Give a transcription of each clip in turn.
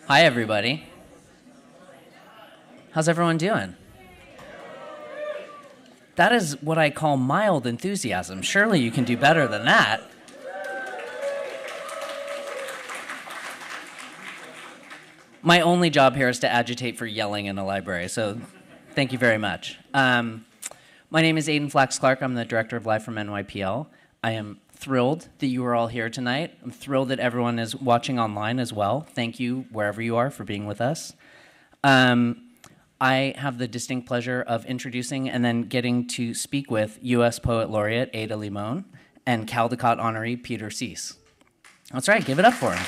Hi, everybody. How's everyone doing? That is what I call mild enthusiasm. Surely you can do better than that. My only job here is to agitate for yelling in a library, so thank you very much. My name is Aidan Flax-Clark. I'm the director of Live from NYPL. I am thrilled that you are all here tonight. I'm thrilled that everyone is watching online as well. Thank you, wherever you are, for being with us. I have the distinct pleasure of introducing and then getting to speak with U.S. Poet Laureate Ada Limón and Caldecott honoree Peter Sís. That's right, give it up for him.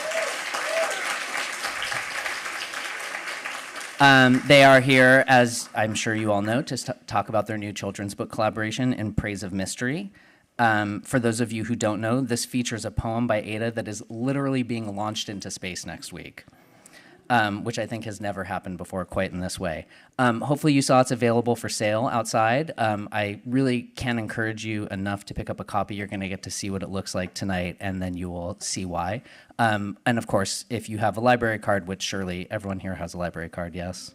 They are here, as I'm sure you all know, to talk about their new children's book collaboration, In Praise of Mystery. For those of you who don't know, this features a poem by Ada that is literally being launched into space next week, which I think has never happened before quite in this way. Hopefully you saw it's available for sale outside. I really can't encourage you enough to pick up a copy. You're going to get to see what it looks like tonight, and then you will see why. And of course, if you have a library card, which surely everyone here has a library card, yes?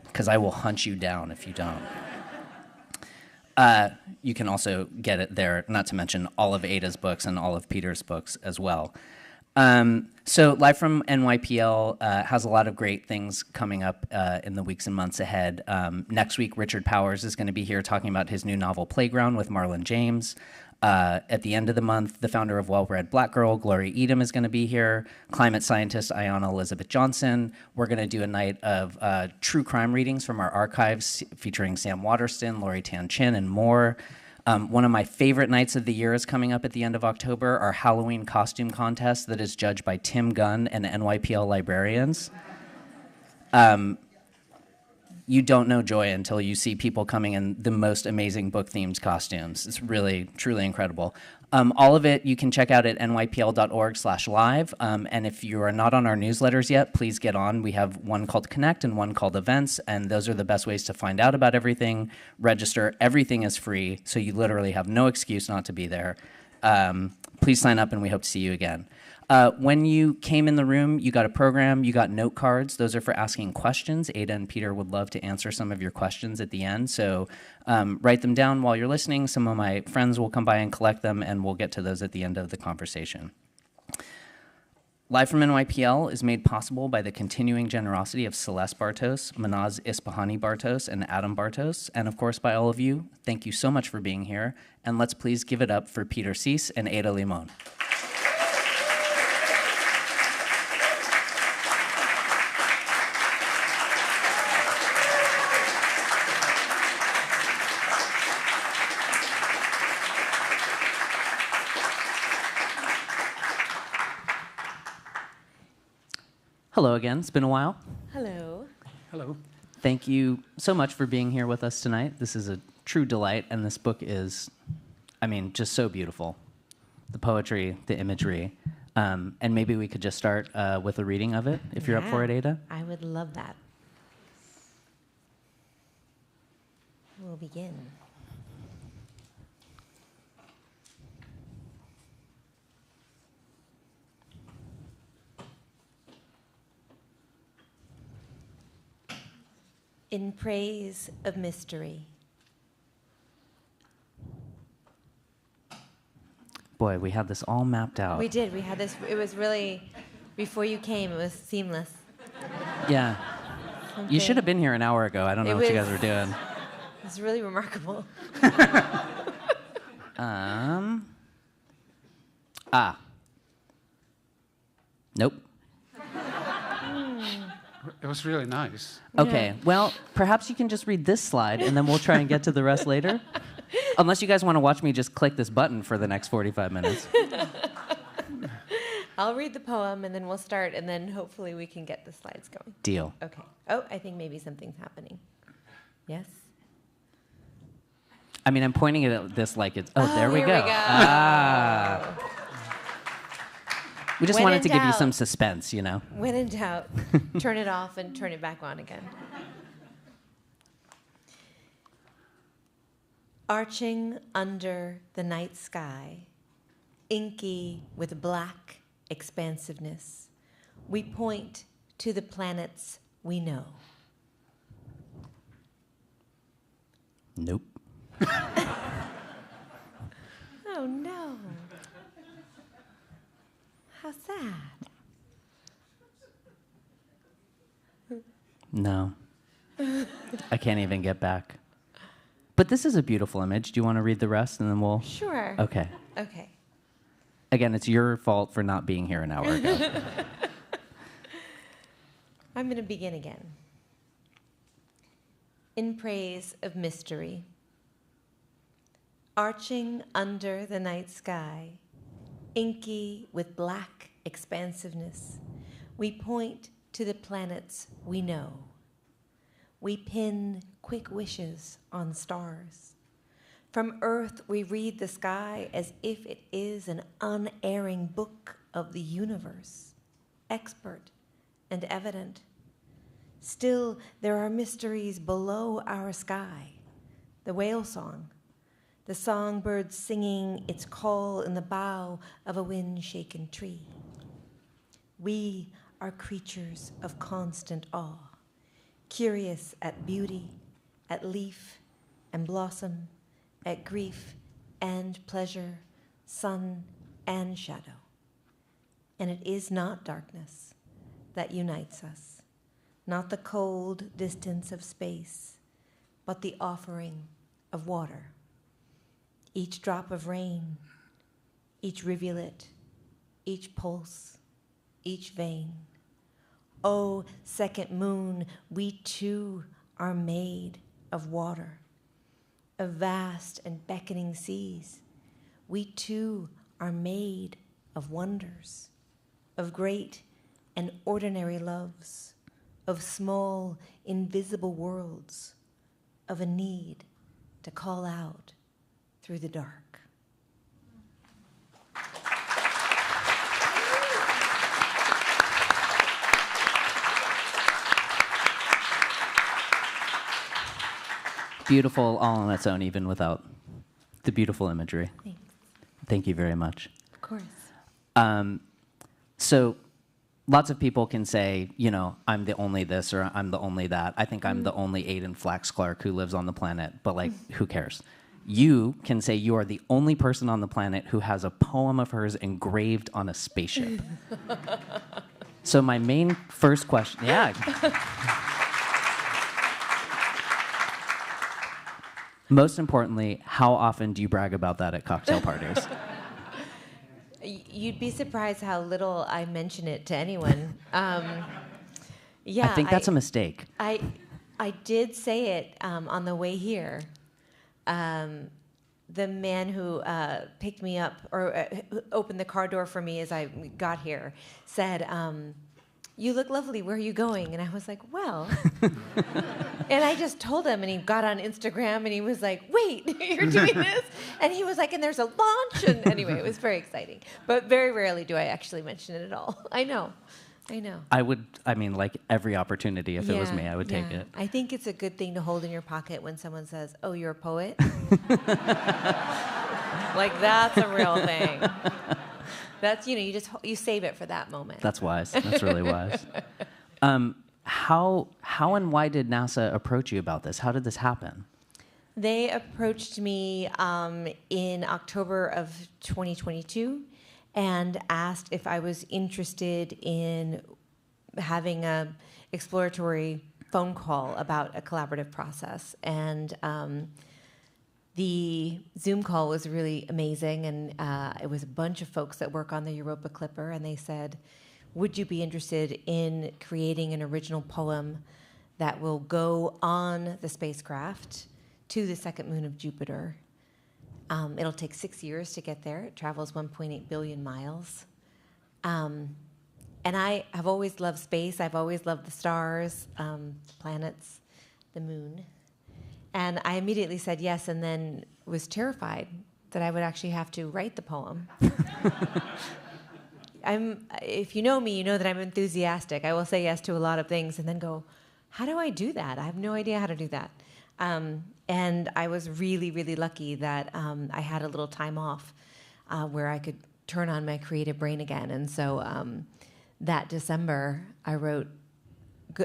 Because I will hunt you down if you don't. You can also get it there, not to mention all of Ada's books and all of Peter's books as well. So Live from NYPL has a lot of great things coming up in the weeks and months ahead. Next week, Richard Powers is going to be here talking about his new novel, Playground, with Marlon James. At the end of the month, the founder of Well Read Black Girl, Gloria Edom, is going to be here. Climate scientist Ayanna Elizabeth Johnson. We're going to do a night of true crime readings from our archives featuring Sam Waterston, Lori Tan Chin, and more. One of my favorite nights of the year is coming up at the end of October, our Halloween costume contest that is judged by Tim Gunn and NYPL librarians. You don't know joy until you see people coming in the most amazing book-themed costumes. It's really, truly incredible. All of it you can check out at nypl.org/live. And if you are not on our newsletters yet, please get on. We have one called Connect and one called Events, and those are the best ways to find out about everything. Register. Everything is free, so you literally have no excuse not to be there. Please sign up, and we hope to see you again. When you came in the room, you got a program, you got note cards. Those are for asking questions. Ada and Peter would love to answer some of your questions at the end, so write them down while you're listening. Some of my friends will come by and collect them, and we'll get to those at the end of the conversation. Live from NYPL is made possible by the continuing generosity of Celeste Bartos, Manaz Ispahani Bartos, and Adam Bartos, and of course by all of you. Thank you so much for being here, and let's please give it up for Peter Sís and Ada Limón. Hello again. It's been a while. Hello. Hello. Thank you so much for being here with us tonight. This is a true delight, and this book is, I mean, just so beautiful. The poetry, the imagery. And maybe we could just start with a reading of it, if you're up for it, Ada. I would love that. We'll begin. In Praise of Mystery. Boy, we had this all mapped out. We did. We had this. It was really, before you came, it was seamless. Yeah. You should have been here an hour ago. I don't know what you guys were doing. It's really remarkable. Nope. It was really nice. Okay, well, perhaps you can just read this slide, and then we'll try and get to the rest later. Unless you guys want to watch me just click this button for the next 45 minutes. I'll read the poem, and then we'll start, and then hopefully we can get the slides going. Deal. Okay. Oh, I think maybe something's happening. Yes? I mean, I'm pointing at this like it's... Oh, there we here go. we go. Ah. We just When wanted in to give you doubt. some suspense, you know? When in doubt, turn it off and turn it back on again. Arching under the night sky, inky with black expansiveness, we point to the planets we know. Nope. Oh no. How sad. No. I can't even get back. But this is a beautiful image. Do you want to read the rest, and then we'll... Sure. Okay. Okay. Again, it's your fault for not being here an hour ago. I'm going to begin again. In praise of mystery, arching under the night sky, inky with black expansiveness, we point to the planets we know. We pin quick wishes on stars. From Earth, we read the sky as if it is an unerring book of the universe, expert and evident. Still, there are mysteries below our sky. The whale song, the songbird singing its call in the bough of a wind-shaken tree. We are creatures of constant awe, curious at beauty, at leaf and blossom, at grief and pleasure, sun and shadow. And it is not darkness that unites us, not the cold distance of space, but the offering of water. Each drop of rain, each rivulet, each pulse, each vein. Oh, second moon, we too are made of water, of vast and beckoning seas. We too are made of wonders, of great and ordinary loves, of small, invisible worlds, of a need to call out through the dark. Beautiful all on its own, even without the beautiful imagery. Thanks. Thank you very much. Of course. So lots of people can say, you know, I'm the only this or I'm the only that. I think I'm the only Aidan Flax Clark who lives on the planet, but like, who cares? You can say you are the only person on the planet who has a poem of hers engraved on a spaceship. So my main first question, yeah. Most importantly, how often do you brag about that at cocktail parties? You'd be surprised how little I mention it to anyone. Yeah, I think that's a mistake. I did say it on the way here. The man who picked me up or opened the car door for me as I got here said, "You look lovely. Where are you going?" And I was like, "Well," and I just told him, and he got on Instagram, and he was like, "Wait, you're doing this?" And he was like, "And there's a launch." And anyway, it was very exciting. But very rarely do I actually mention it at all. I know. I mean, like every opportunity, if it was me, I would take it. I think it's a good thing to hold in your pocket when someone says, "Oh, you're a poet?" Like, that's a real thing. That's, you save it for that moment. That's wise. That's really wise. How and why did NASA approach you about this? How did this happen? They approached me in October of 2022 and asked if I was interested in having a exploratory phone call about a collaborative process. And the Zoom call was really amazing, and it was a bunch of folks that work on the Europa Clipper, and they said, would you be interested in creating an original poem that will go on the spacecraft to the second moon of Jupiter? It'll take 6 years to get there. It travels 1.8 billion miles. And I have always loved space. I've always loved the stars, planets, the moon. And I immediately said yes, and then was terrified that I would actually have to write the poem. If you know me, you know that I'm enthusiastic. I will say yes to a lot of things and then go, how do I do that? I have no idea how to do that. And I was really, really lucky that I had a little time off where I could turn on my creative brain again. And so that December, I wrote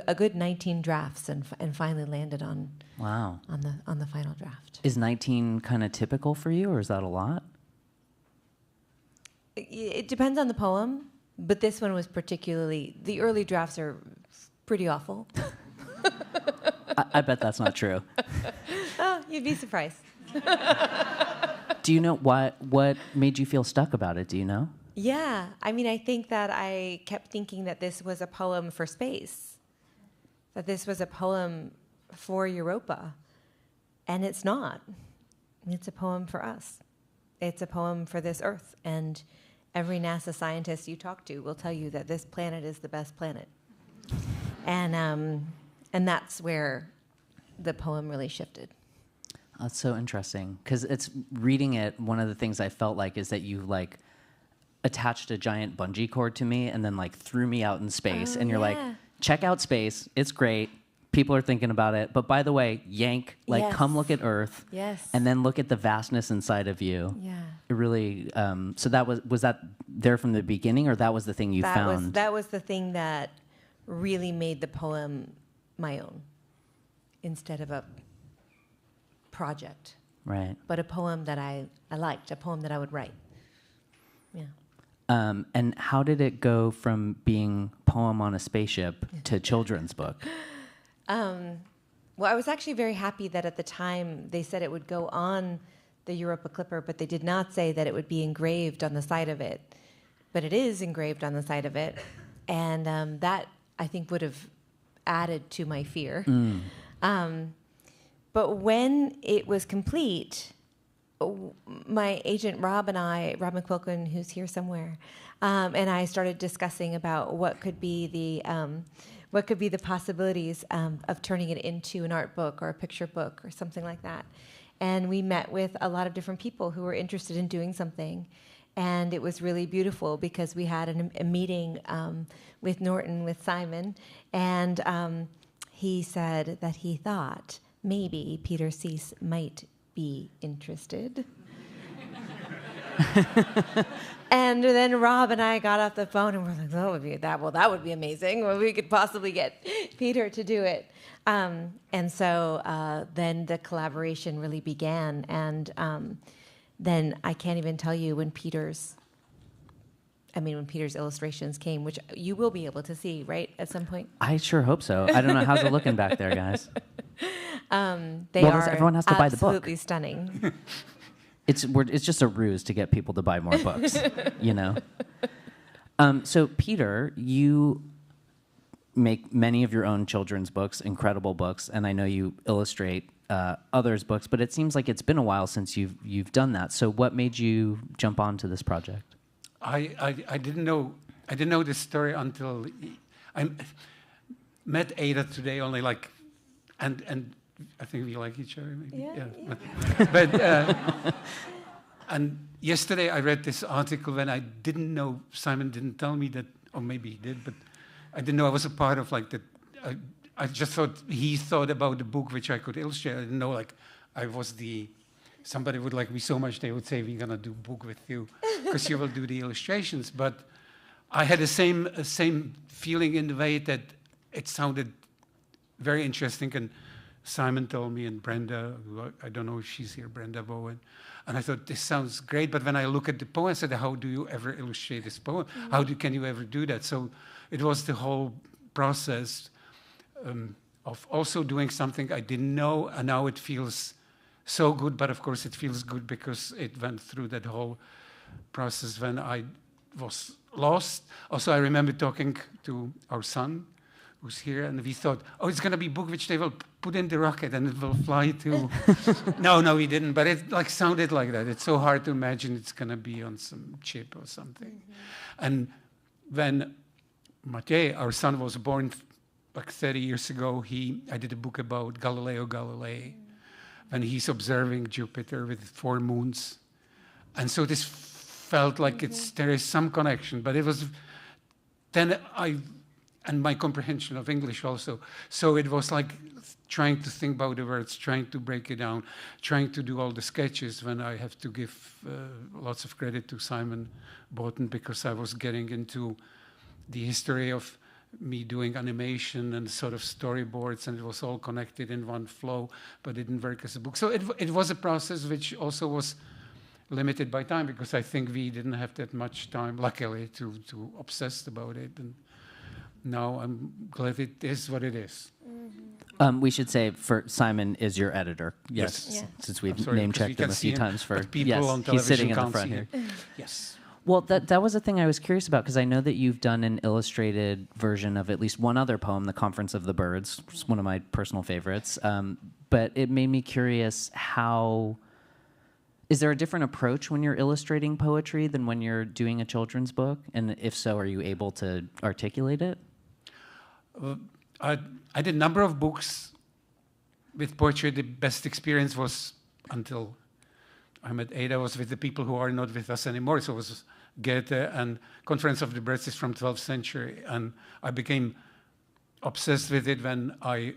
a good 19 drafts and finally landed on the final draft. Is 19 kind of typical for you, or is that a lot? It depends on the poem, but this one was particularly, the early drafts are pretty awful. I bet that's not true. Oh, you'd be surprised. Do you know what made you feel stuck about it? Do you know? Yeah, I mean, I think that I kept thinking that this was a poem for space, that this was a poem for Europa, and it's not. It's a poem for us. It's a poem for this Earth, and every NASA scientist you talk to will tell you that this planet is the best planet. And that's where the poem really shifted. That's so interesting, because it's reading it. One of the things I felt like is that you attached a giant bungee cord to me and then threw me out in space, and you're like, check out space. It's great. People are thinking about it. But by the way, yank, Yes. come look at Earth. Yes. And then look at the vastness inside of you. Yeah. It really, so that was that there from the beginning, or that was the thing you found? That was the thing that really made the poem my own, instead of a project. Right. But a poem that I liked, a poem that I would write. Yeah. And how did it go from being poem on a spaceship to children's book? Well, I was actually very happy that at the time they said it would go on the Europa Clipper, but they did not say that it would be engraved on the side of it. But it is engraved on the side of it, and that, I think, would have added to my fear. But when it was complete, my agent Rob McQuilkin, who's here somewhere, and I started discussing about what could be the possibilities of turning it into an art book or a picture book or something like that. And we met with a lot of different people who were interested in doing something. And it was really beautiful because we had a meeting with Norton, with Simon, and he said that he thought maybe Peter Sís might be interested. And then Rob and I got off the phone and we're like, that would be amazing. Well, we could possibly get Peter to do it. And so then the collaboration really began. And then I can't even tell you when Peter's illustrations came, which you will be able to see, right, at some point? I sure hope so. I don't know. How's it looking back there, guys? Everyone has to buy the book. Absolutely stunning. It's just a ruse to get people to buy more books, you know? So, Peter, you make many of your own children's books, incredible books, and I know you illustrate others' books, but it seems like it's been a while since you've done that. So what made you jump onto this project? I didn't know this story until I met Ada today. Only and I think we like each other. Maybe. Yeah. But and yesterday I read this article when I didn't know. Simon didn't tell me that, or maybe he did, but I didn't know I was a part of that. I just thought he thought about the book which I could illustrate. I didn't know I was somebody would like me so much they would say we're gonna do a book with you because you will do the illustrations. But I had the same feeling in the way that it sounded very interesting and Simon told me, and Brenda, who I don't know if she's here, Brenda Bowen. And I thought, this sounds great. But when I look at the poem, I said, how do you ever illustrate this poem? Can you ever do that? So it was the whole process of also doing something I didn't know. And now it feels so good. But of course, it feels good because it went through that whole process when I was lost. Also, I remember talking to our son, who's here, and we thought, oh, it's going to be a book which they will put in the rocket and it will fly to... No, we didn't, but it like sounded like that. It's so hard to imagine it's going to be on some chip or something. And when Matej, our son, was born like 30 years ago, I did a book about Galileo Galilei, when he's observing Jupiter with 4 moons. And so this felt like there is some connection, but it was... Then and my comprehension of English also. So it was like trying to think about the words, trying to break it down, trying to do all the sketches, when I have to give lots of credit to Simon Boughton, because I was getting into the history of me doing animation and sort of storyboards, and it was all connected in one flow, but it didn't work as a book. So it was a process which also was limited by time, because I think we didn't have that much time, luckily, to obsess about it. And now I'm glad it is what it is. We should say, Simon is your editor. Yes, since we've name-checked him a few times. He's sitting in the front here. Yes. Well, that was a thing I was curious about, because I know that you've done an illustrated version of at least one other poem, The Conference of the Birds. It's one of my personal favorites. But it made me curious how... Is there a different approach when you're illustrating poetry than when you're doing a children's book? And if so, are you able to articulate it? I did a number of books with poetry. The best experience was until I met Ada, was with the people who are not with us anymore. So it was Goethe, and Conference of the Birds is from 12th century. And I became obsessed with it when I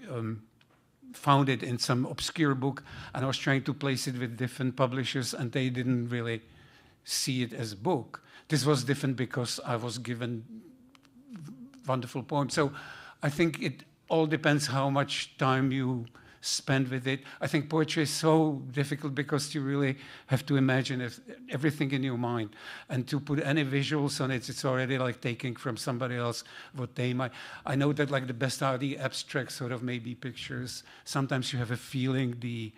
found it in some obscure book, and I was trying to place it with different publishers, and they didn't really see it as a book. This was different because I was given wonderful poems. So I think it all depends how much time you spend with it. I think poetry is so difficult because you really have to imagine everything in your mind, and to put any visuals on it, it's already like taking from somebody else what they might. I know that like the best are the abstract sort of maybe pictures. Sometimes you have a feeling the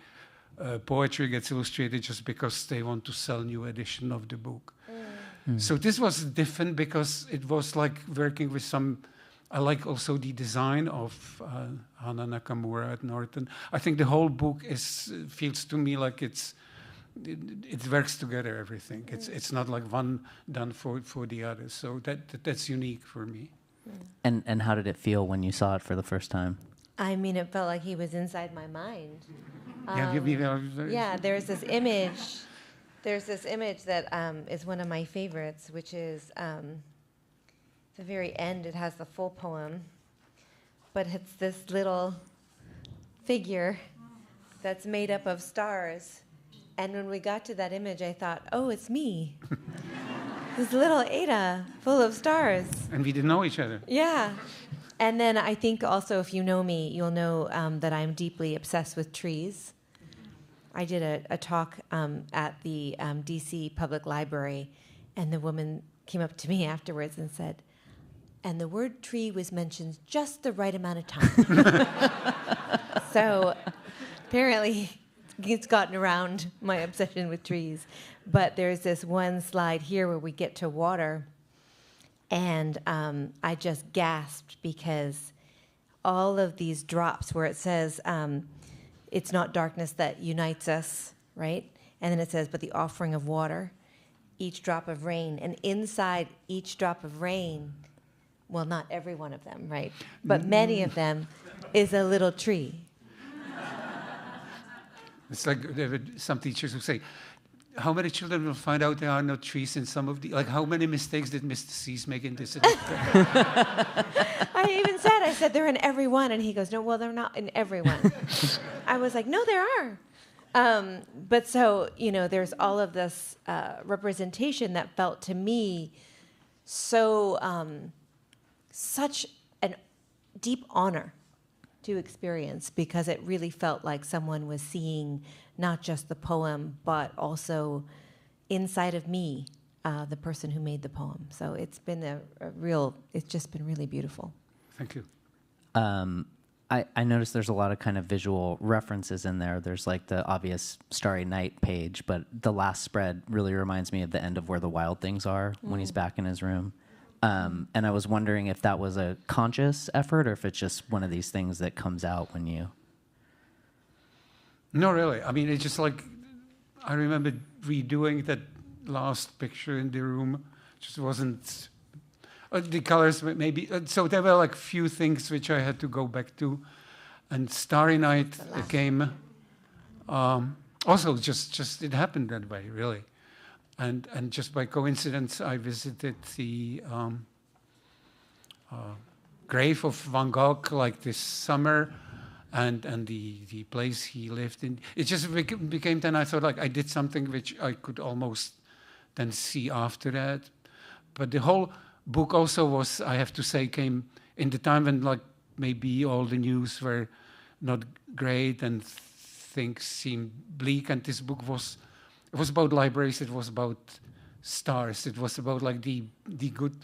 poetry gets illustrated just because they want to sell new edition of the book. So this was different because it was like working with some... I like also the design of Hana Nakamura at Norton. I think the whole book feels to me like it works together, everything. It's not like one done for the other. So that's unique for me. And how did it feel when you saw it for the first time? I mean, it felt like he was inside my mind. Yeah, there's this image. There's this image that is one of my favorites, which is... the very end, it has the full poem, but it's this little figure that's made up of stars. And when we got to that image, I thought, oh, it's me. This little Ada full of stars. And we didn't know each other. Yeah. And then I think also, if you know me, you'll know that I'm deeply obsessed with trees. I did a talk at the DC Public Library, and the woman came up to me afterwards and said, and the word tree was mentioned just the right amount of time. So apparently it's gotten around my obsession with trees. But there's this one slide here where we get to water, and I just gasped because all of these drops where it says, it's not darkness that unites us, right? And then it says, but the offering of water, each drop of rain. And inside each drop of rain, well, not every one of them, right? But many of them is a little tree. It's like there were some teachers who say, how many children will find out there are no trees in some of the... Like, how many mistakes did Mr. Sís make in this? I even said, they're in every one. And he goes, no, well, they're not in every one. I was like, no, there are. But so, there's all of this representation that felt to me so... such a deep honor to experience, because it really felt like someone was seeing not just the poem, but also inside of me, the person who made the poem. So it's been it's just been really beautiful. Thank you. I noticed there's a lot of kind of visual references in there. There's like the obvious Starry Night page, but the last spread really reminds me of the end of Where the Wild Things Are when he's back in his room. And I was wondering if that was a conscious effort or if it's just one of these things that comes out when you... No, really. I mean, it's just like, I remember redoing that last picture in the room. Just wasn't... the colors maybe... so there were like few things which I had to go back to. And Starry Night came... also, just it happened that way, really. And just by coincidence, I visited the grave of Van Gogh like this summer, and the place he lived in. It just became then I thought like I did something which I could almost then see after that. But the whole book also was, I have to say, came in the time when like maybe all the news were not great and things seemed bleak, and this book was... It was about libraries. It was about stars. It was about like the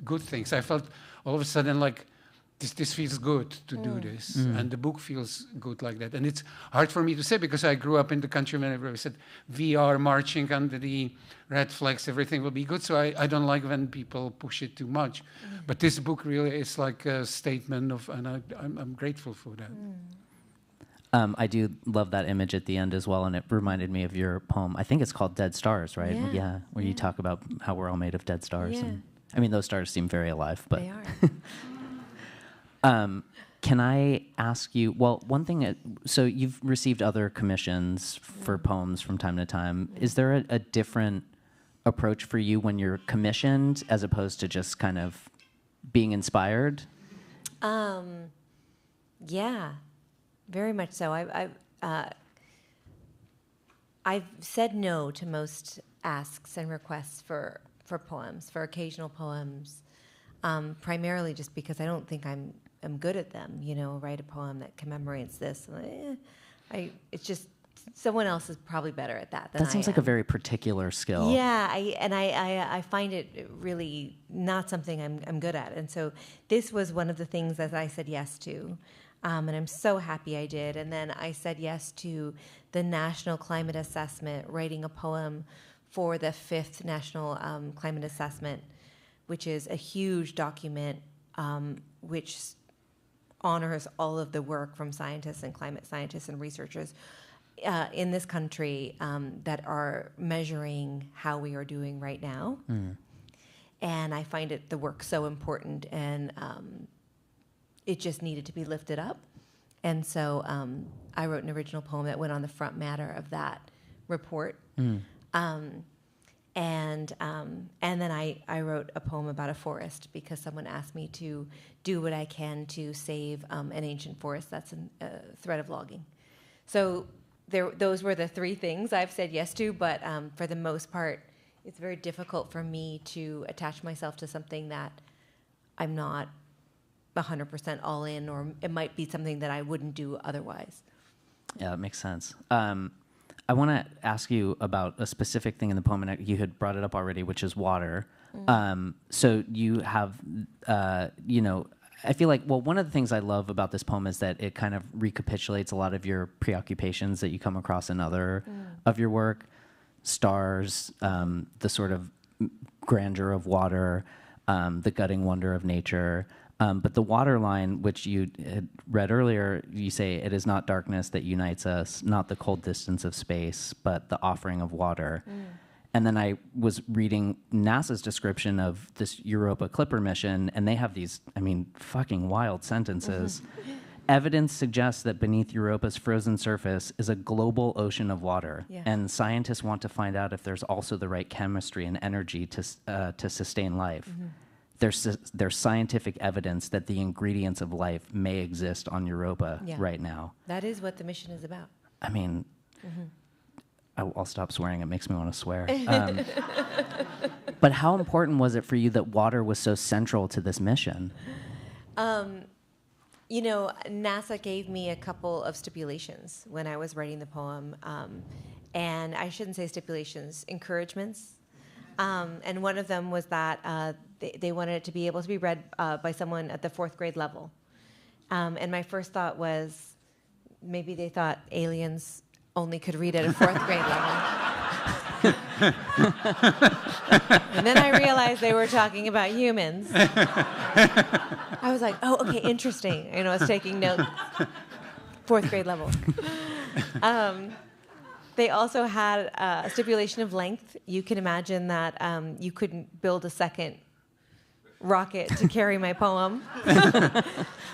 good things. I felt all of a sudden like this feels good to do this, and the book feels good like that. And it's hard for me to say because I grew up in the country when everybody said we are marching under the red flags. Everything will be good. So I don't like when people push it too much. But this book really is like a statement of, and I'm grateful for that. I do love that image at the end as well, and it reminded me of your poem. I think it's called Dead Stars, right? Yeah, where you talk about how we're all made of dead stars. Yeah. And, I mean, those stars seem very alive, but... They are. Can I ask you, well, one thing, so you've received other commissions for poems from time to time. Is there a different approach for you when you're commissioned as opposed to just kind of being inspired? Yeah. Very much so. I've said no to most asks and requests for poems, for occasional poems, primarily just because I don't think I'm good at them. You know, write a poem that commemorates this. It's just someone else is probably better at that than I am. That seems like a very particular skill. Yeah, I find it really not something I'm good at, and so this was one of the things that I said yes to. And I'm so happy I did. And then I said yes to the National Climate Assessment, writing a poem for the 5th National Climate Assessment, which is a huge document which honors all of the work from scientists and climate scientists and researchers in this country that are measuring how we are doing right now. And I find the work so important, and it just needed to be lifted up. And so I wrote an original poem that went on the front matter of that report. And then I wrote a poem about a forest because someone asked me to do what I can to save an ancient forest that's in threat of logging. So those were the 3 things I've said yes to, but for the most part, it's very difficult for me to attach myself to something that I'm not 100% all in, or it might be something that I wouldn't do otherwise. Yeah, that makes sense. I want to ask you about a specific thing in the poem, and you had brought it up already, which is water. So you have, I feel like, well, one of the things I love about this poem is that it kind of recapitulates a lot of your preoccupations that you come across in other of your work. Stars, the sort of grandeur of water, the gutting wonder of nature. But the water line, which you had read earlier, you say, it is not darkness that unites us, not the cold distance of space, but the offering of water. And then I was reading NASA's description of this Europa Clipper mission, and they have these, fucking wild sentences. Evidence suggests that beneath Europa's frozen surface is a global ocean of water, and scientists want to find out if there's also the right chemistry and energy to sustain life. There's scientific evidence that the ingredients of life may exist on Europa right now. That is what the mission is about. I'll stop swearing. It makes me want to swear. But how important was it for you that water was so central to this mission? You know, NASA gave me a couple of stipulations when I was writing the poem. And I shouldn't say stipulations, encouragements. And one of them was that they wanted it to be able to be read by someone at the 4th grade level. And my first thought was, maybe they thought aliens only could read at a 4th grade level. And then I realized they were talking about humans. I was like, oh, okay, interesting. You know, I was taking notes. 4th grade level. They also had a stipulation of length. You can imagine that you couldn't build a second rocket to carry my poem.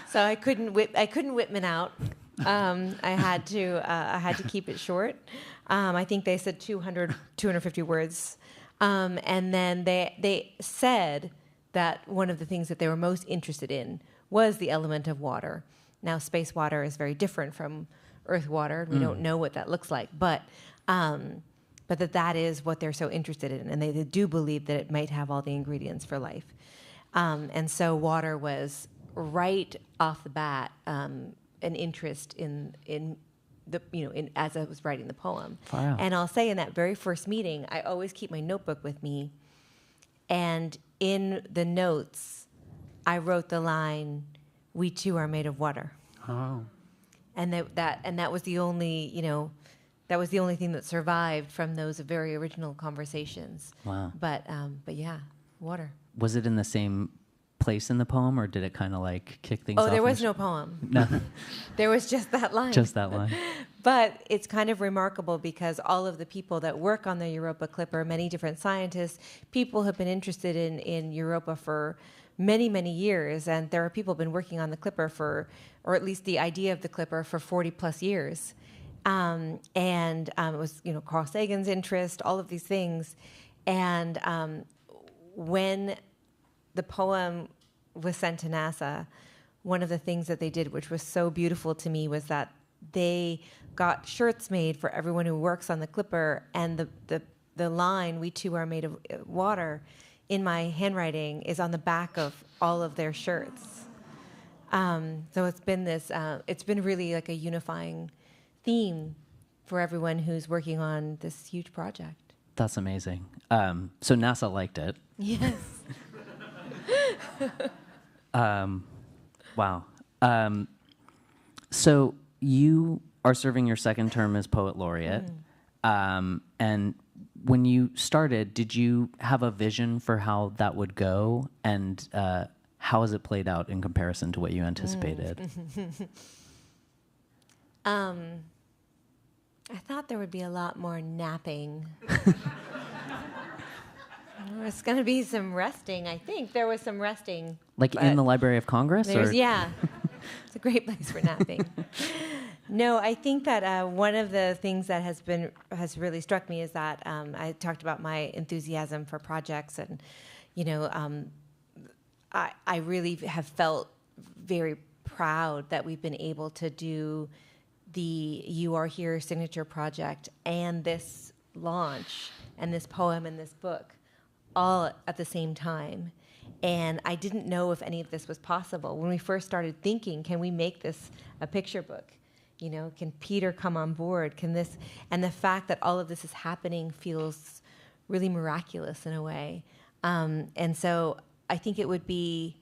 So I couldn't Whitman out. I had to keep it short. I think they said 250 words. And then they said that one of the things that they were most interested in was the element of water. Now, space water is very different from Earth water. We don't know what that looks like, but that is what they're so interested in, and they do believe that it might have all the ingredients for life. And so water was right off the bat an interest in as I was writing the poem. Wow. And I'll say in that very first meeting, I always keep my notebook with me, and in the notes, I wrote the line, "We too are made of water." Oh. And that was the only, that was the only thing that survived from those very original conversations. Wow. But yeah, water. Was it in the same place in the poem, or did it kind of like kick things off? Oh, there was no poem. No. There was just that line. Just that line. But it's kind of remarkable because all of the people that work on the Europa Clipper, many different scientists, people have been interested in Europa for many, many years, and there are people who've been working on the Clipper or at least the idea of the Clipper for 40 plus years. And it was, Carl Sagan's interest, all of these things. And when the poem was sent to NASA, one of the things that they did, which was so beautiful to me, was that they got shirts made for everyone who works on the Clipper, and the line, "We too are made of water," in my handwriting is on the back of all of their shirts. So it's been it's been really like a unifying theme for everyone who's working on this huge project. That's amazing. So NASA liked it. Yes. Wow. So you are serving your second term as Poet Laureate. And when you started, did you have a vision for how that would go? And how has it played out in comparison to what you anticipated? I thought there would be a lot more napping. There's going to be some resting, I think. There was some resting. Like in the Library of Congress? Yeah. It's a great place for napping. No, I think that one of the things that has really struck me is that I talked about my enthusiasm for projects, and I really have felt very proud that we've been able to do the You Are Here signature project and this launch and this poem and this book all at the same time. And I didn't know if any of this was possible. When we first started thinking, can we make this a picture book? Can Peter come on board? Can this? And the fact that all of this is happening feels really miraculous in a way. And so I think it would be,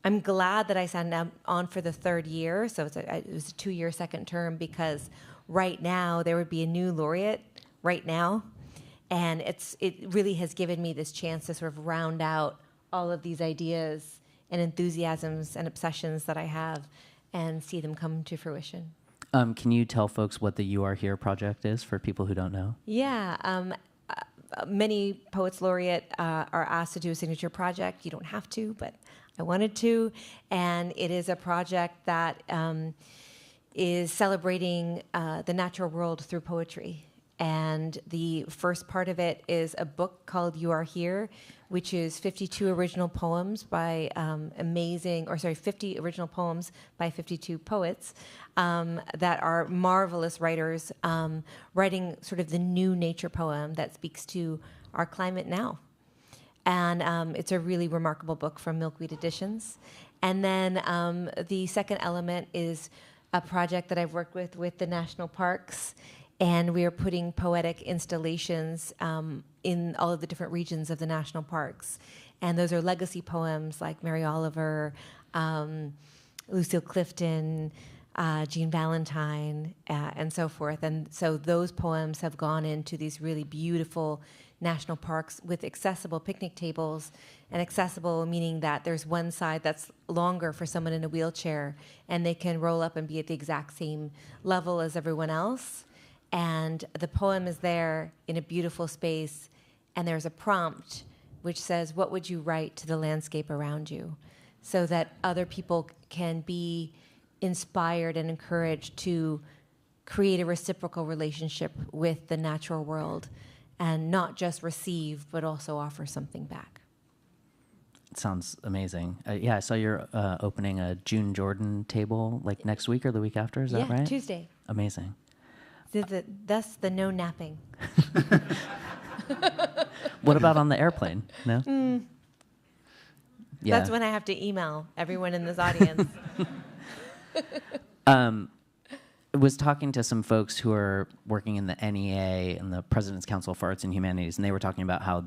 I'm glad that I signed on for the 3rd year. So it was a 2-year second term, because right now there would be a new laureate right now. And it really has given me this chance to sort of round out all of these ideas and enthusiasms and obsessions that I have and see them come to fruition. Can you tell folks what the You Are Here project is for people who don't know? Yeah. Many Poets Laureate are asked to do a signature project. You don't have to, but I wanted to. And it is a project that is celebrating the natural world through poetry. And the first part of it is a book called You Are Here, which is 52 original poems by 50 original poems by 52 poets that are marvelous writers, writing sort of the new nature poem that speaks to our climate now. And it's a really remarkable book from Milkweed Editions. And then the second element is a project that I've worked with the national parks, and we are putting poetic installations in all of the different regions of the national parks. And those are legacy poems like Mary Oliver, Lucille Clifton, Jean Valentine, and so forth. And so those poems have gone into these really beautiful national parks with accessible picnic tables, and accessible meaning that there's one side that's longer for someone in a wheelchair, and they can roll up and be at the exact same level as everyone else. And the poem is there in a beautiful space, and there's a prompt which says, what would you write to the landscape around you? So that other people can be inspired and encouraged to create a reciprocal relationship with the natural world, and not just receive, but also offer something back. It sounds amazing. Yeah, I saw you're opening a June Jordan table like next week or the week after. Is that right? Yeah, Tuesday. Amazing. Thus the no napping. What about on the airplane? No? Yeah. That's when I have to email everyone in this audience. I was talking to some folks who are working in the NEA and the President's Council for Arts and Humanities, and they were talking about how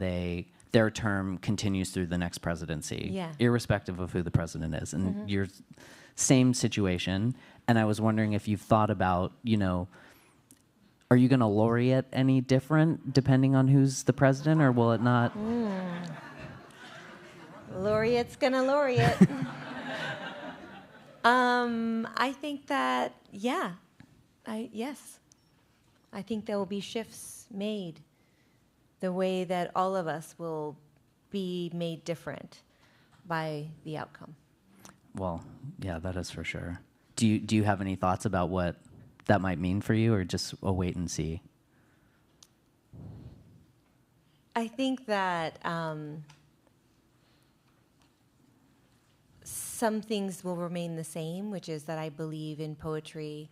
their term continues through the next presidency, irrespective of who the president is. And your same situation. And I was wondering if you've thought about, are you going to laureate any different depending on who's the president, or will it not? Laureate's going to laureate. I think that, yes. I think there will be shifts made, the way that all of us will be made different by the outcome. Well, yeah, that is for sure. Do you have any thoughts about what that might mean for you, or just a wait and see? I think that some things will remain the same, which is that I believe in poetry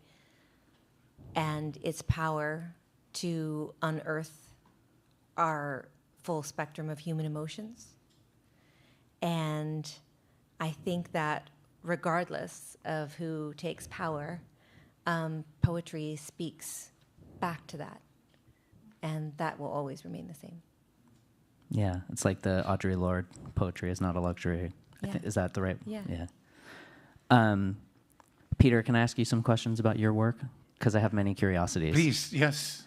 and its power to unearth our full spectrum of human emotions. And I think that regardless of who takes power, poetry speaks back to that. And that will always remain the same. Yeah, it's like the Audre Lorde, poetry is not a luxury. Yeah. Is that the right? Yeah. Peter, can I ask you some questions about your work? Because I have many curiosities. Please, yes.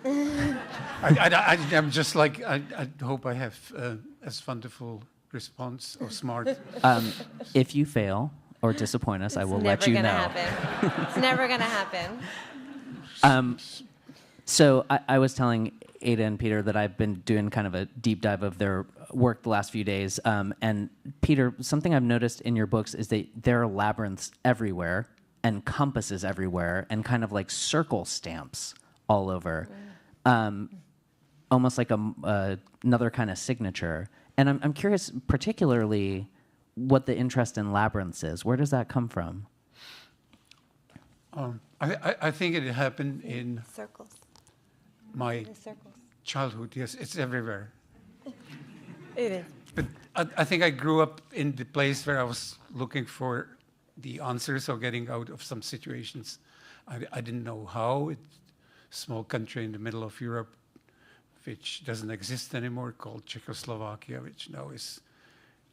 I'm just like, I hope I have as wonderful response or smart. If you fail or disappoint us, I will let you know. It's never going to happen. So I was telling Ada and Peter that I've been doing kind of a deep dive of their work the last few days. And Peter, something I've noticed in your books is that there are labyrinths everywhere and compasses everywhere and kind of like circle stamps all over. Almost like another kind of signature. And I'm curious particularly what the interest in labyrinths is. Where does that come from? I think it happened in Circles. my childhood. Yes, it's everywhere. It is. But I think I grew up in the place where I was looking for the answers or getting out of some situations. I didn't know how. It's a small country in the middle of Europe, which doesn't exist anymore, called Czechoslovakia, which now is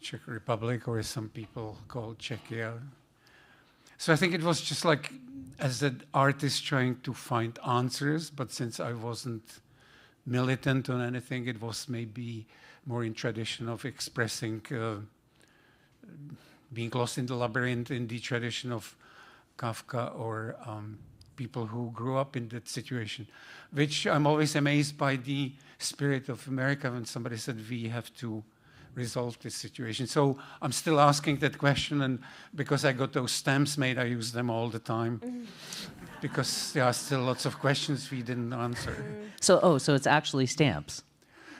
Czech Republic, or as some people call Czechia. So I think it was just like, as an artist trying to find answers, but since I wasn't militant on anything, it was maybe more in tradition of expressing, being lost in the labyrinth, in the tradition of Kafka or people who grew up in that situation, which I'm always amazed by the spirit of America when somebody said we have to resolve this situation. So I'm still asking that question, and because I got those stamps made, I use them all the time. Because there are still lots of questions we didn't answer. So it's actually stamps.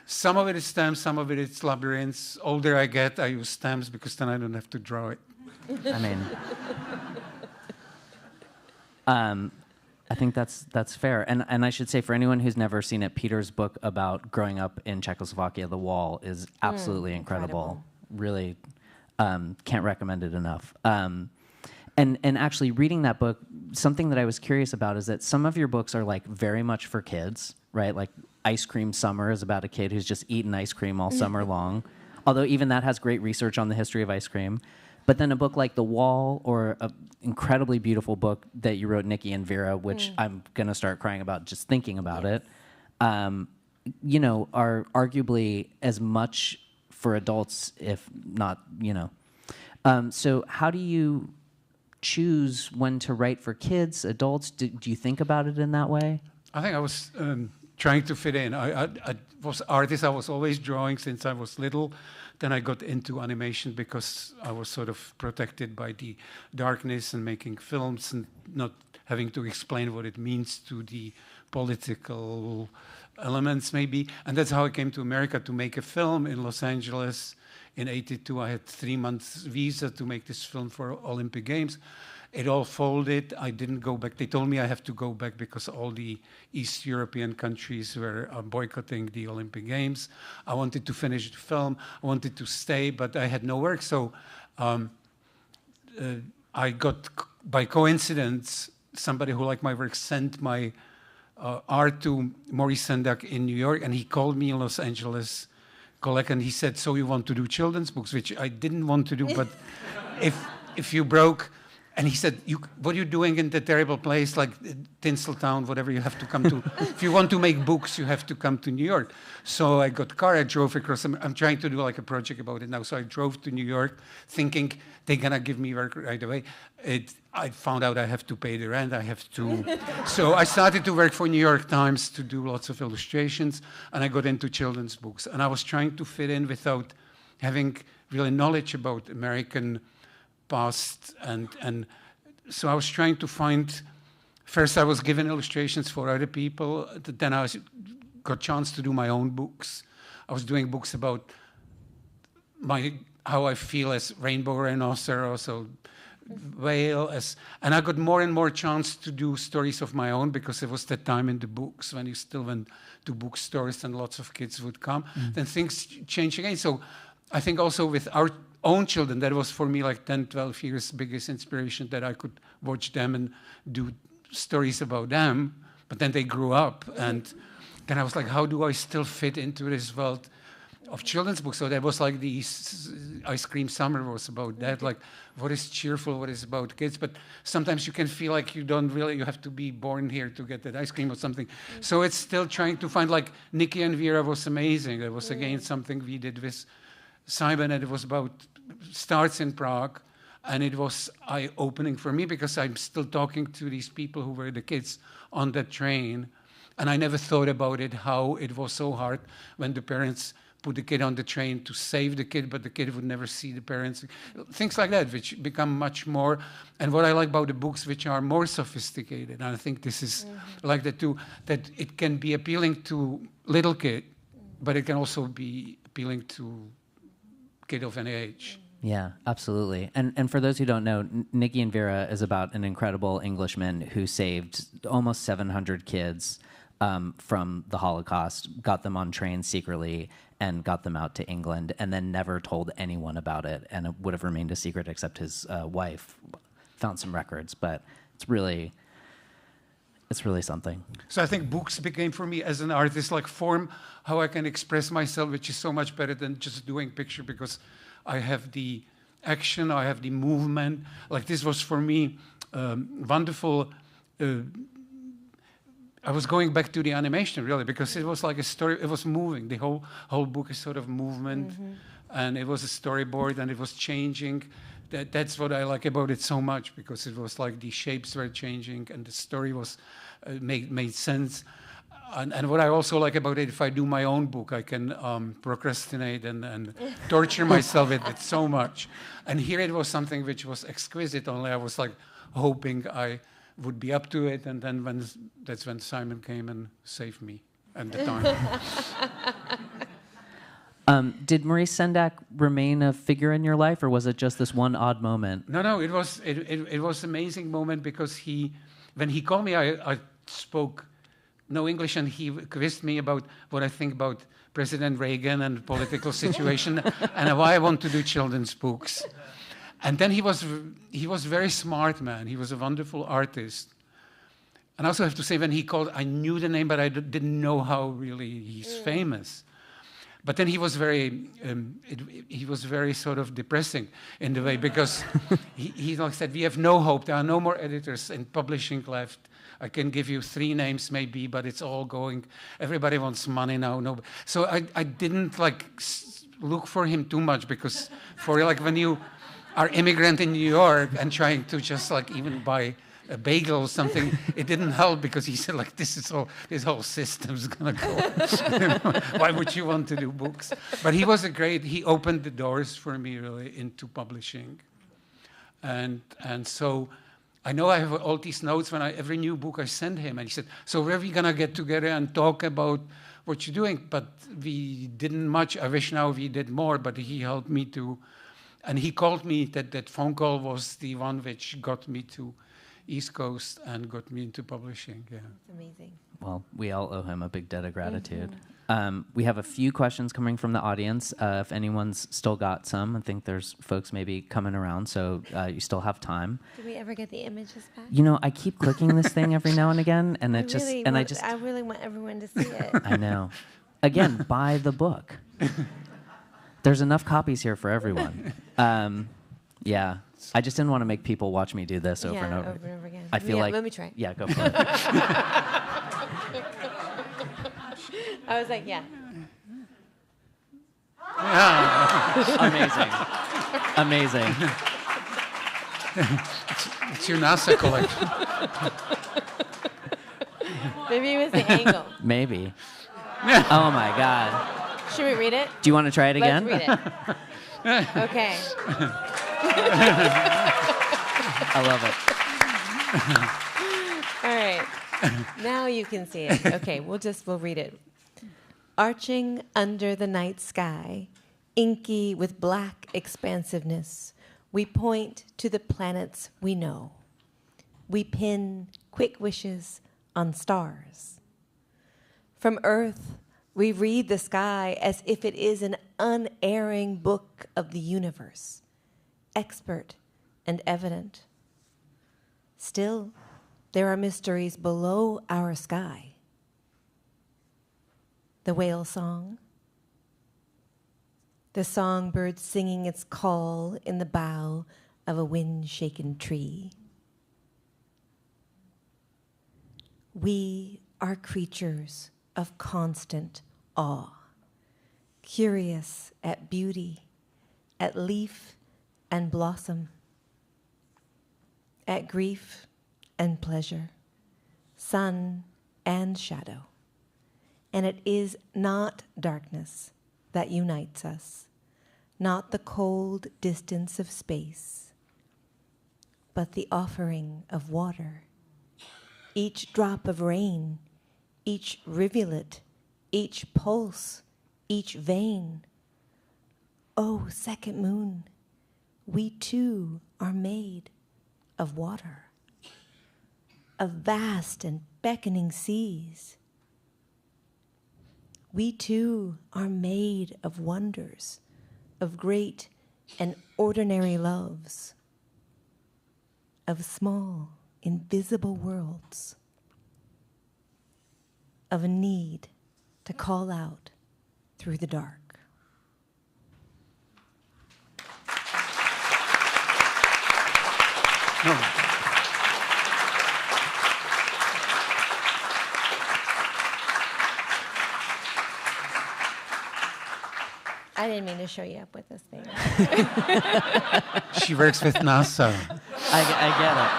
Some of it is stamps, some of it is labyrinths. Older I get, I use stamps because then I don't have to draw it. I mean, I think that's fair. And I should say, for anyone who's never seen it, Peter's book about growing up in Czechoslovakia, The Wall, is absolutely incredible. Really. Can't recommend it enough. And actually reading that book, something that I was curious about is that some of your books are like very much for kids, right? Like Ice Cream Summer is about a kid who's just eaten ice cream all summer long. Although even that has great research on the history of ice cream. But then a book like The Wall, or an incredibly beautiful book that you wrote, Nikki and Vera, which I'm going to start crying about just thinking about it, you know, are arguably as much for adults, if not, you know. So how do you choose when to write for kids, adults? Do you think about it in that way? I think I was trying to fit in. I was artist. I was always drawing since I was little. Then I got into animation because I was sort of protected by the darkness and making films and not having to explain what it means to the political elements, maybe. And that's how I came to America to make a film in Los Angeles. In '82, I had 3 months visa to make this film for Olympic Games. It all folded. I didn't go back. They told me I have to go back because all the East European countries were boycotting the Olympic Games. I wanted to finish the film. I wanted to stay, but I had no work. So I got, by coincidence, somebody who liked my work sent my art to Maurice Sendak in New York, and he called me in Los Angeles, and he said, "So you want to do children's books?" Which I didn't want to do, but if you broke, and he said, "What are you doing in the terrible place like Tinseltown, whatever you have to come to? If you want to make books, you have to come to New York." So I got a car, I drove across. I'm trying to do like a project about it now. So I drove to New York thinking they're gonna give me work right away. I found out I have to pay the rent, I have to. So I started to work for New York Times to do lots of illustrations, and I got into children's books. And I was trying to fit in without having really knowledge about American past, and so I was trying to find. First, I was given illustrations for other people. Then I got a chance to do my own books. I was doing books about how I feel as rainbow rhinoceros or whale, and I got more and more chance to do stories of my own because it was that time in the books when you still went to bookstores and lots of kids would come. Then things changed again. So I think also with our own children, that was for me like 10, 12 years biggest inspiration, that I could watch them and do stories about them. But then they grew up, and then I was like, how do I still fit into this world of children's books? So that was like the Ice Cream Summer was about that, like what is cheerful, what is about kids. But sometimes you can feel like you have to be born here to get that ice cream or something. So it's still trying to find, like Nikki and Vera was amazing. It was again something we did with Simon, and it was about starts in Prague, and it was eye-opening for me because I'm still talking to these people who were the kids on that train, and I never thought about it, how it was so hard when the parents put the kid on the train to save the kid, but the kid would never see the parents. Things like that, which become much more, and what I like about the books, which are more sophisticated, and I think this is like that too, that it can be appealing to little kid, but it can also be appealing to kid of any age. Yeah, absolutely. And for those who don't know, Nikki and Vera is about an incredible Englishman who saved almost 700 kids from the Holocaust, got them on trains secretly, and got them out to England, and then never told anyone about it, and it would have remained a secret except his wife found some records. But it's really something. So I think books became for me as an artist like form how I can express myself, which is so much better than just doing picture, because I have the action, I have the movement. Like this was for me wonderful. I was going back to the animation really because it was like a story. It was moving. The whole book is sort of movement, and it was a storyboard, and it was changing. That's what I like about it so much, because it was like the shapes were changing and the story was made sense. And what I also like about it, if I do my own book, I can procrastinate and torture myself with it so much. And here it was something which was exquisite, only I was like hoping I would be up to it. And then that's when Simon came and saved me at the time. Did Maurice Sendak remain a figure in your life, or was it just this one odd moment? No, it was an amazing moment because when he called me, I spoke no English, and he quizzed me about what I think about President Reagan and the political situation, and why I want to do children's books. And then he was very smart man. He was a wonderful artist. And I also have to say, when he called, I knew the name, but I didn't know how really he's famous. But then he was very sort of depressing in the way, because he like said, we have no hope. There are no more editors in publishing left. I can give you 3 names maybe, but it's all going. Everybody wants money now. No, so I didn't like look for him too much, because for like when you are immigrant in New York and trying to just like even buy a bagel or something, it didn't help, because he said like, this whole system's gonna go. Why would you want to do books? But he opened the doors for me really into publishing. And so I know I have all these notes when every new book I send him, and he said, so where are we gonna get together and talk about what you're doing? But we didn't much. I wish now we did more, but he helped me to. And he called me, that phone call was the one which got me to East Coast and got me into publishing. Yeah. That's amazing. Well, we all owe him a big debt of gratitude. We have a few questions coming from the audience. If anyone's still got some, I think there's folks maybe coming around, so you still have time. Did we ever get the images back? You know, I keep clicking this thing every now and again, and I really want everyone to see it. I know. Again, buy the book. There's enough copies here for everyone. Yeah. I just didn't want to make people watch me do this over and over. Over and over again. I feel like... Let me try. Yeah, go for it. I was like, yeah. Amazing. It's your NASA collection. Maybe it was the angle. Maybe. Oh my God. Should we read it? Do you want to try it again? Let's read it. Okay. I love it. All right. Now you can see it. Okay, we'll read it. Arching under the night sky, inky with black expansiveness, we point to the planets we know. We pin quick wishes on stars. From Earth, we read the sky as if it is an unerring book of the universe, expert and evident. Still, there are mysteries below our sky. The whale song, the songbird singing its call in the bough of a wind-shaken tree. We are creatures of constant awe, curious at beauty, at leaf and blossom, at grief and pleasure, sun and shadow. And it is not darkness that unites us, not the cold distance of space, but the offering of water. Each drop of rain, each rivulet, each pulse, each vein. Oh, second moon, we too are made of water, of vast and beckoning seas. We too are made of wonders, of great and ordinary loves, of small, invisible worlds, of a need to call out through the dark. No. I didn't mean to show you up with this thing. She works with NASA. I get it.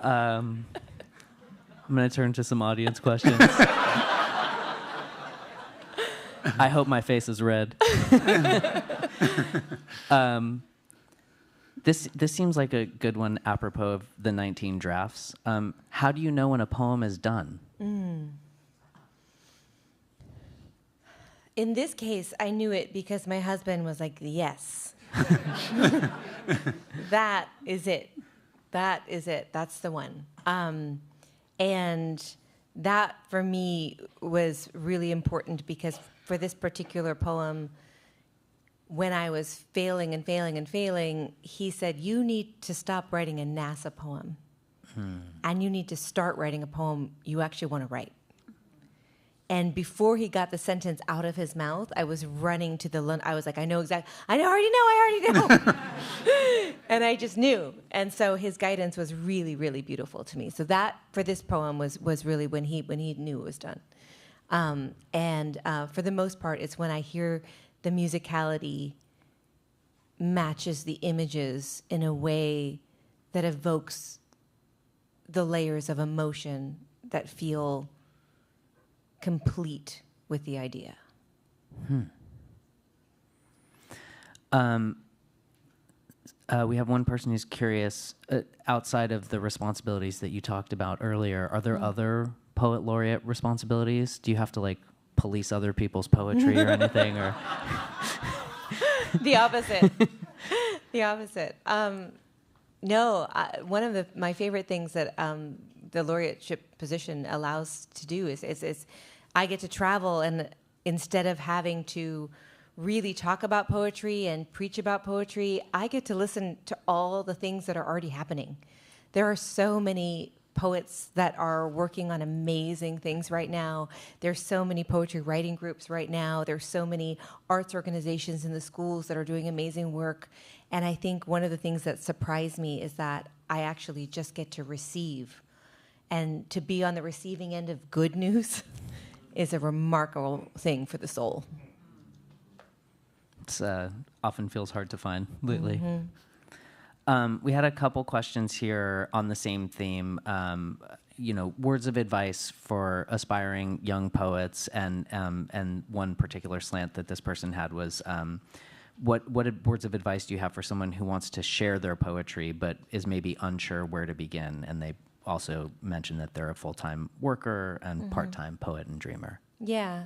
I'm going to turn to some audience questions. I hope my face is red. This seems like a good one apropos of the 19 drafts. How do you know when a poem is done? In this case, I knew it because my husband was like, yes. That is it. That is it. That's the one. And that, for me, was really important because for this particular poem, when I was failing and failing and failing, he said, you need to stop writing a NASA poem. And you need to start writing a poem you actually want to write. And before he got the sentence out of his mouth, I was running to I was like, I already know. And I just knew. And so his guidance was really, really beautiful to me. So that, for this poem, was really when he knew it was done. And for the most part, it's when I hear the musicality matches the images in a way that evokes the layers of emotion that feel complete with the idea. We have one person who's curious, outside of the responsibilities that you talked about earlier, are there other Poet Laureate responsibilities? Do you have to, like, police other people's poetry or anything? Or The opposite. The opposite. No, one of my favorite things that the laureateship position allows to do is I get to travel, and instead of having to really talk about poetry and preach about poetry, I get to listen to all the things that are already happening. There are so many poets that are working on amazing things right now. There's so many poetry writing groups right now. There's so many arts organizations in the schools that are doing amazing work. And I think one of the things that surprised me is that I actually just get to receive. And to be on the receiving end of good news is a remarkable thing for the soul. It's often feels hard to find lately. We had a couple questions here on the same theme. Words of advice for aspiring young poets, and one particular slant that this person had was, what words of advice do you have for someone who wants to share their poetry but is maybe unsure where to begin? And they also mentioned that they're a full-time worker and part-time poet and dreamer. Yeah.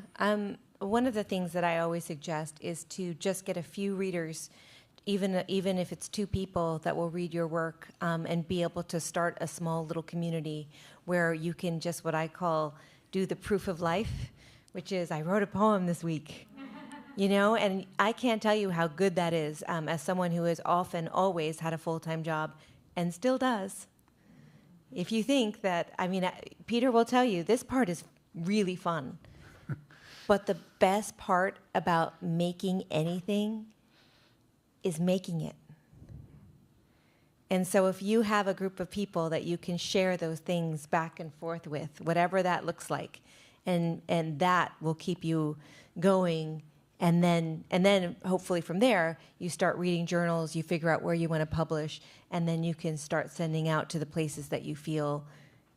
One of the things that I always suggest is to just get a few readers, even if it's 2 people that will read your work, and be able to start a small little community where you can just, what I call, do the proof of life, which is, I wrote a poem this week. And I can't tell you how good that is, as someone who has often always had a full-time job and still does. If you think that, Peter will tell you, this part is really fun. But the best part about making anything is making it. And so if you have a group of people that you can share those things back and forth with, whatever that looks like, and that will keep you going, and then hopefully from there you start reading journals, you figure out where you want to publish, and then you can start sending out to the places that you feel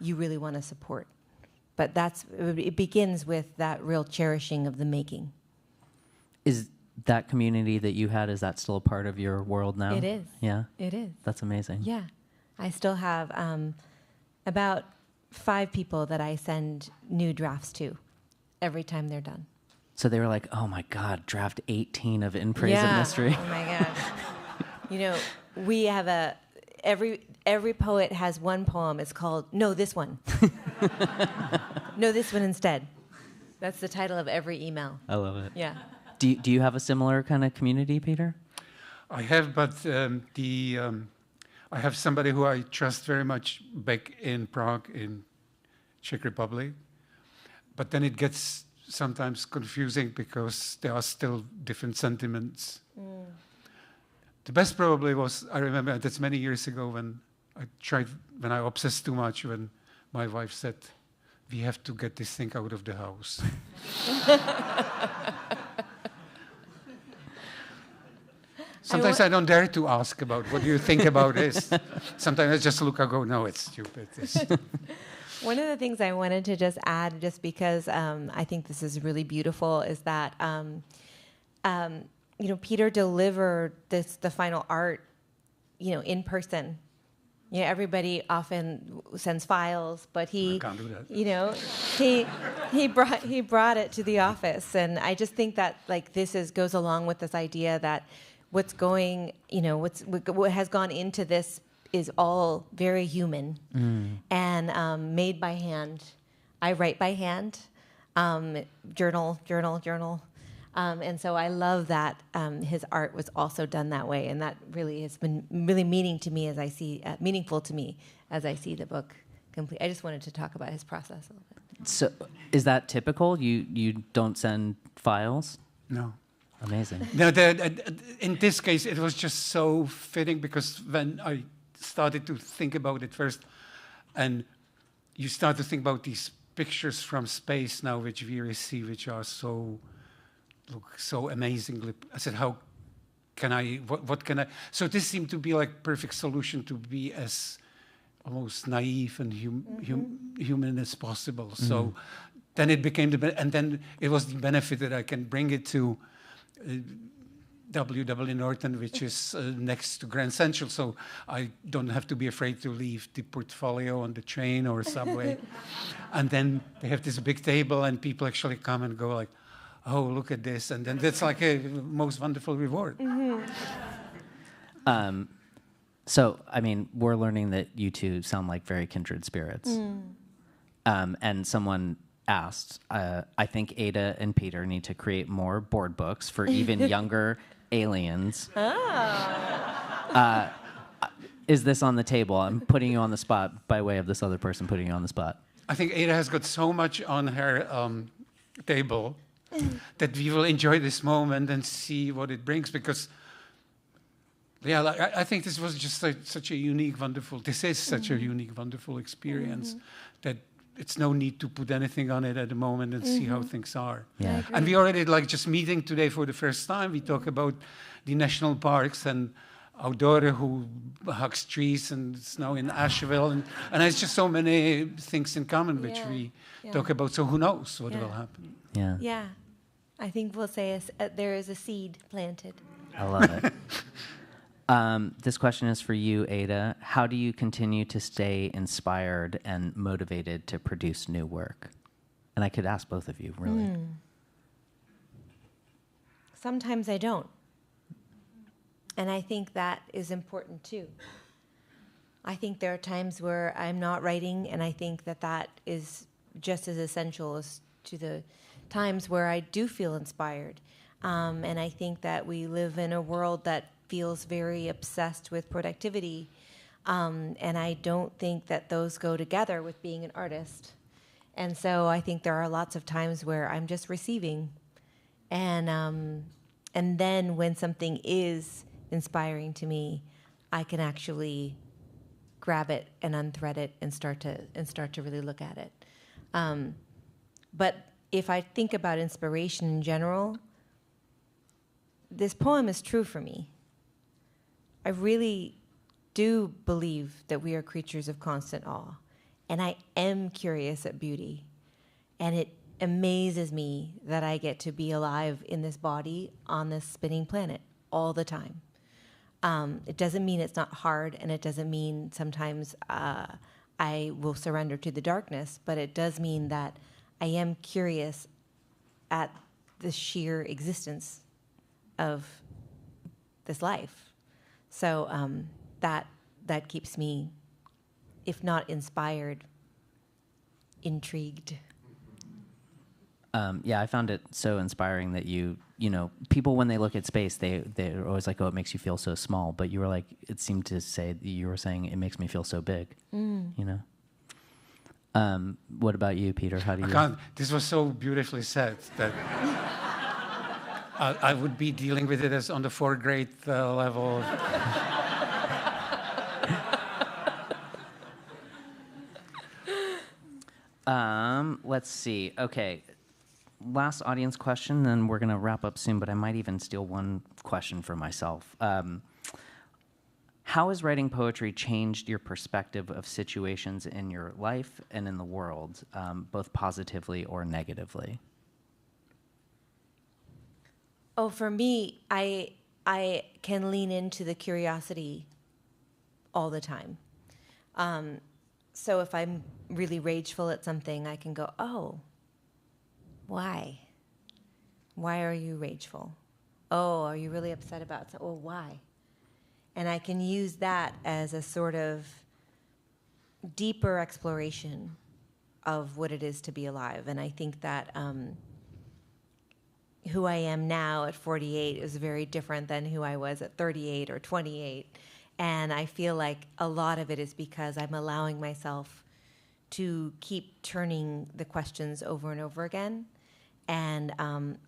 you really want to support. But it begins with that real cherishing of the making. Is that community that you had, is that still a part of your world now? It is. Yeah? It is. That's amazing. Yeah. I still have about 5 people that I send new drafts to every time they're done. So they were like, oh my God, draft 18 of In Praise of Mystery. Oh my gosh. We have every poet has one poem. It's called No, This One. No, this one instead. That's the title of every email. I love it. Yeah. Do you have a similar kind of community, Peter? I have, but I have somebody who I trust very much back in Prague, in Czech Republic. But then it gets sometimes confusing because there are still different sentiments. The best probably was, I remember that's many years ago when I obsessed too much, when my wife said, we have to get this thing out of the house. Sometimes I don't dare to ask about what do you think about this. Sometimes I just look and go, no, it's stupid. One of the things I wanted to just add, just because I think this is really beautiful, is that Peter delivered the final art, in person. Everybody often sends files, but he, I can't do that. he brought it to the office, and I just think that goes along with this idea that what's going, what has gone into this is all very human and made by hand. I write by hand, journal. And so I love that his art was also done that way, and that really has been really meaningful to me as I see the book complete. I just wanted to talk about his process a little bit. So, is that typical? You don't send files? No. Amazing. No, in this case, it was just so fitting because when I started to think about it first, and you start to think about these pictures from space now, which we receive, which are look so amazingly. I said, how can I? What can I? So this seemed to be like perfect solution to be as almost naive and human as possible. So then it became and then it was the benefit that I can bring it to W. Norton, which is next to Grand Central, so I don't have to be afraid to leave the portfolio on the train or subway. And then they have this big table, and people actually come and go like, "Oh, look at this!" And then that's like a most wonderful reward. So, I mean, we're learning that you two sound like very kindred spirits. And someone asked, I think Ada and Peter need to create more board books for even younger aliens. Is this on the table? I'm putting you on the spot by way of this other person putting you on the spot. I think Ada has got so much on her table that we will enjoy this moment and see what it brings, because I think this was just such a unique, wonderful experience that it's no need to put anything on it at the moment and see how things are. Yeah. And we already, just meeting today for the first time, we talk about the national parks and our daughter who hugs trees and it's now in Asheville. And it's just so many things in common which we talk about. So who knows what will happen. Yeah. Yeah. I think we'll say there is a seed planted. I love it. This question is for you, Ada. How do you continue to stay inspired and motivated to produce new work? And I could ask both of you, really. Sometimes I don't. And I think that is important, too. I think there are times where I'm not writing, and I think that is just as essential as to the times where I do feel inspired. And I think that we live in a world that feels very obsessed with productivity, and I don't think that those go together with being an artist. And so I think there are lots of times where I'm just receiving, and then when something is inspiring to me, I can actually grab it and unthread it and start to really look at it. But if I think about inspiration in general, this poem is true for me. I really do believe that we are creatures of constant awe, and I am curious at beauty, and it amazes me that I get to be alive in this body on this spinning planet all the time. It doesn't mean it's not hard, and it doesn't mean sometimes I will surrender to the darkness, but it does mean that I am curious at the sheer existence of this life. So that keeps me, if not inspired, intrigued. I found it so inspiring that you people when they look at space, they're always like, oh, it makes you feel so small. But you were like, it seemed to say, you were saying it makes me feel so big, What about you, Peter? How do you? This was so beautifully said that I would be dealing with it as on the 4th grade level. Let's see. Okay. Last audience question, then we're going to wrap up soon, but I might even steal one question for myself. How has writing poetry changed your perspective of situations in your life and in the world, both positively or negatively? Oh, for me, I can lean into the curiosity all the time. So if I'm really rageful at something, I can go, oh, why? Why are you rageful? oh, are you really upset about something? Well, why? And I can use that as a sort of deeper exploration of what it is to be alive. And I think that who I am now at 48 is very different than who I was at 38 or 28. And I feel like a lot of it is because I'm allowing myself to keep turning the questions over and over again. And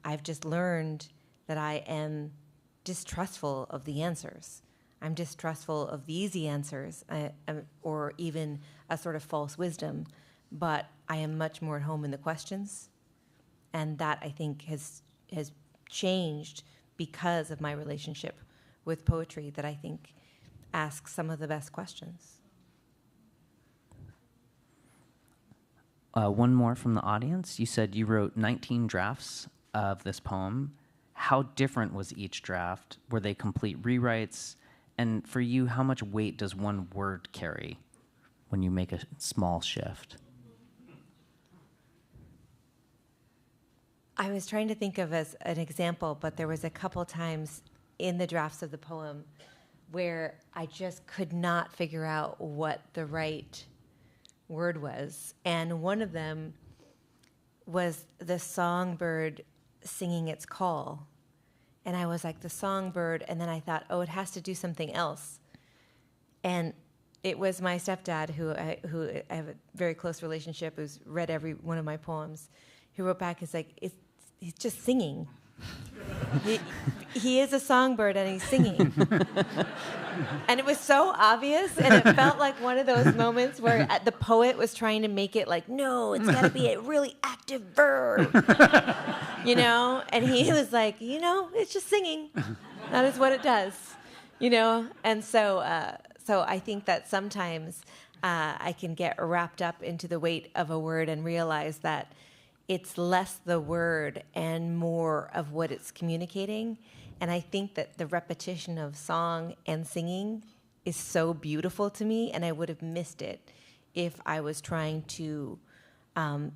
I've just learned that I am distrustful of the answers. I'm distrustful of the easy answers, or even a sort of false wisdom. But I am much more at home in the questions. And that, I think, has changed because of my relationship with poetry, that I think asks some of the best questions. One more from the audience. You said you wrote 19 drafts of this poem. How different was each draft? Were they complete rewrites? And for you, how much weight does one word carry when you make a small shift? I was trying to think of as an example, but there was a couple times in the drafts of the poem where I just could not figure out what the right word was. And one of them was the songbird singing its call. And I was like, the songbird, and then I thought, oh, it has to do something else. And it was my stepdad, who I have a very close relationship, who's read every one of my poems, who wrote back, he's like, he's just singing. He is a songbird and he's singing. And it was so obvious, and it felt like one of those moments where the poet was trying to make it like, no, it's got to be a really active verb, you know? And he was like, you know, it's just singing. That is what it does, you know? And so I think that sometimes I can get wrapped up into the weight of a word and realize that it's less the word and more of what it's communicating. And I think that the repetition of song and singing is so beautiful to me, and I would have missed it if I was trying to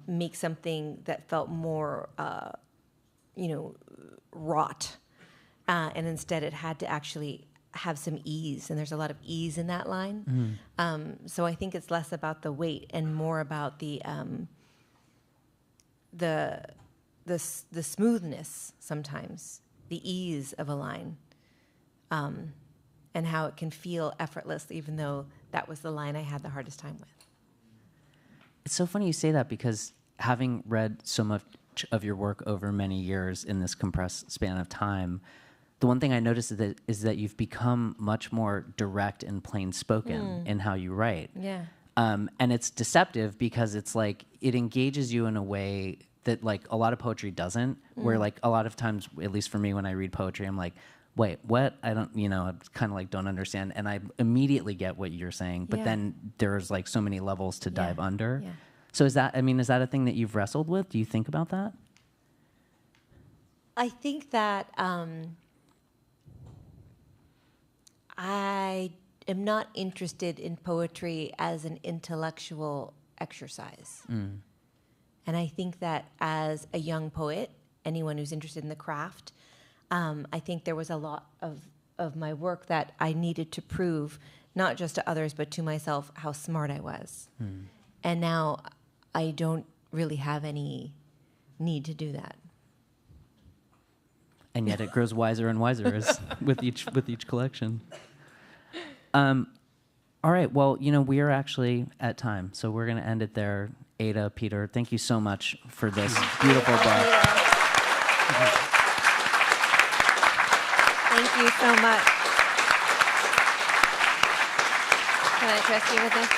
make something that felt more, wrought. And instead it had to actually have some ease, and there's a lot of ease in that line. So I think it's less about the weight and more about the smoothness sometimes, the ease of a line, and how it can feel effortless, even though that was the line I had the hardest time with. It's so funny you say that, because having read so much of your work over many years in this compressed span of time, the one thing I noticed is that you've become much more direct and plain spoken in how you write. Yeah. And it's deceptive, because it's like it engages you in a way that like a lot of poetry doesn't, where like a lot of times, at least for me when I read poetry, I'm like, wait, what? I don't, I kind of like don't understand. And I immediately get what you're saying, but then there's like so many levels to dive under. Yeah. So is that a thing that you've wrestled with? Do you think about that? I think that I am not interested in poetry as an intellectual exercise. And I think that as a young poet, anyone who's interested in the craft, I think there was a lot of my work that I needed to prove, not just to others, but to myself, how smart I was. And now I don't really have any need to do that. And yet it grows wiser and wiser with each collection. All right, well, we are actually at time, so we're going to end it there. Ada, Peter, thank you so much for this beautiful book. Thank you so much. Can I trust you with this?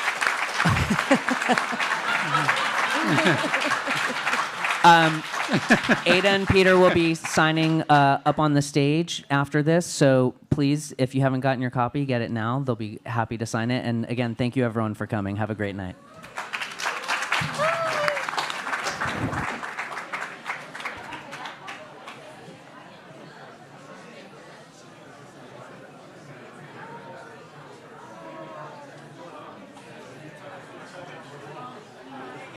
Ada and Peter will be signing up on the stage after this, so please, if you haven't gotten your copy, get it now. They'll be happy to sign it. And again, thank you everyone for coming. Have a great night.